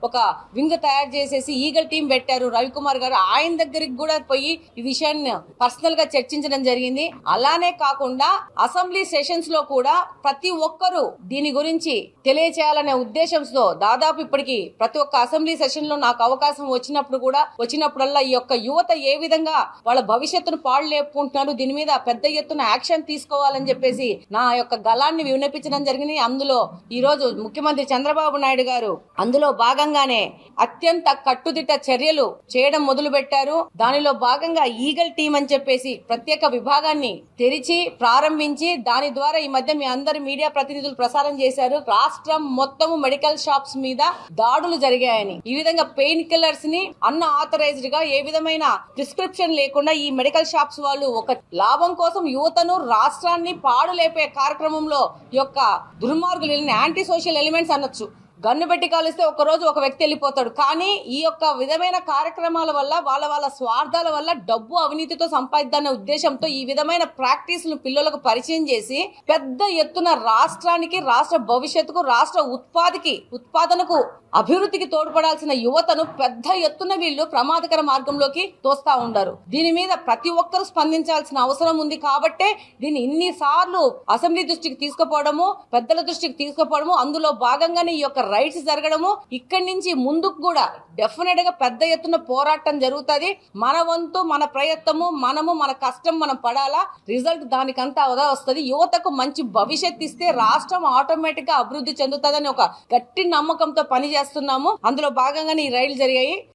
ఒక వింగ్ తయారు చేసేసి ఈగల్ టీం పెట్టారు రవికుమార్ గారు. ఆయన దగ్గరికి కూడా పోయి ఈ విషయాన్ని పర్సనల్ గా చర్చించడం జరిగింది. అలానే కాకుండా అసెంబ్లీ సెషన్స్ లో కూడా ప్రతి ఒక్కరూ దీని గురించి తెలియచేయాలనే ఉద్దేశంతో దాదాపు ఇప్పటికి ప్రతి ఒక్క అసెంబ్లీ సెషన్ లో నాకు అవకాశం వచ్చినప్పుడల్లా ఈ యొక్క యువత ఏ విధంగా వాళ్ళ భవిష్యత్తును పాడు లేపుకుంటున్నారు, దీని మీద పెద్ద ఎత్తున యాక్షన్ తీసుకోవాలని చెప్పేసి నా యొక్క గళాన్ని వినిపించడం జరిగింది. అందులో ఈ రోజు ముఖ్యమంత్రి చంద్రబాబు నాయుడు గారు అందులో భాగంగానే అత్యంత కట్టుదిట్ట చర్యలు చేయడం మొదలు పెట్టారు. దానిలో భాగంగా ఈగల్ టీం అని చెప్పేసి ప్రత్యేక విభాగాన్ని తెరిచి ప్రారంభించి దాని ద్వారా ఈ మధ్య మీ అందరు మీడియా ప్రతినిధులు ప్రసారం చేశారు. రాష్ట్రం మొత్తము మెడికల్ షాప్స్ మీద దాడులు జరిగాయని, ఈ విధంగా పెయిన్ కిల్లర్స్ ని అన్ ఆథరైజ్డ్ గా ఏ విధమైన ప్రిస్క్రిప్షన్ లేకుండా ఈ మెడికల్ షాప్స్ వాళ్ళు ఒక లాభం కోసం యువతను రాష్ట్రాన్ని పాడు లేపే కార్యక్రమంలో యొక్క దుర్మార్గులు యాంటీ సోషల్ ఎలిమెంట్స్ అనొచ్చు. గన్ను పెట్టి కాలిస్తే ఒక రోజు ఒక వ్యక్తి వెళ్ళిపోతాడు. కానీ ఈ యొక్క విధమైన కార్యక్రమాల వల్ల వాళ్ళ స్వార్థాల వల్ల డబ్బు అవినీతితో సంపాదిద్దనే ఉద్దేశంతో ఈ విధమైన ప్రాక్టీస్ను పిల్లలకు పరిచయం చేసి పెద్ద ఎత్తున రాష్ట్రానికి, రాష్ట్ర భవిష్యత్తుకు, రాష్ట్ర ఉత్పాదనకు, అభివృద్ధికి తోడ్పడాల్సిన యువతను పెద్ద ఎత్తున వీళ్ళు ప్రమాదకర మార్గంలోకి తోస్తా ఉంటారు. దీని మీద ప్రతి ఒక్కరూ స్పందించాల్సిన అవసరం ఉంది. కాబట్టే దీన్ని ఇన్నిసార్లు అసెంబ్లీ దృష్టికి తీసుకుపోవడము, పెద్దల దృష్టికి తీసుకుపోవడము, అందులో భాగంగానే ఈ యొక్క రైట్స్ జరగడము. ఇక్కడి నుంచి ముందుకు కూడా డెఫినెట్ గా పెద్ద ఎత్తున పోరాటం జరుగుతుంది. మన వంతు, మన ప్రయత్నము, మన కష్టం మనం పడాలా. రిజల్ట్ దానికంతా అదా వస్తుంది. యువతకు మంచి భవిష్యత్ ఇస్తే రాష్ట్రం ఆటోమేటిక్ గా అభివృద్ధి చెందుతుందని ఒక గట్టి నమ్మకంతో పనిచేస్తున్నాము. అందులో భాగంగానే ఈ రైళ్లు జరిగాయి.